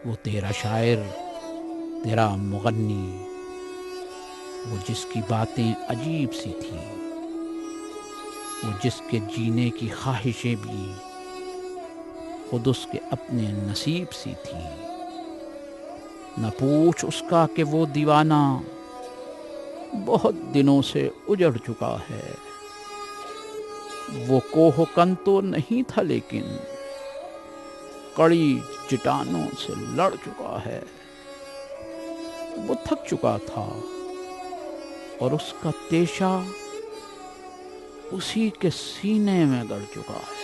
वो तेरा शायर, तेरा मुगन्नी, वो जिसकी बातें अजीब सी थी, वो जिसके जीने की ख्वाहिशें भी खुद उसके अपने नसीब सी थी। न पूछ उसका कि वो दीवाना बहुत दिनों से उजड़ चुका है। वो कोहकन तो नहीं था लेकिन कड़ी चट्टानों से लड़ चुका है। वो थक चुका था और उसका तेशा उसी के सीने में गड़ चुका है।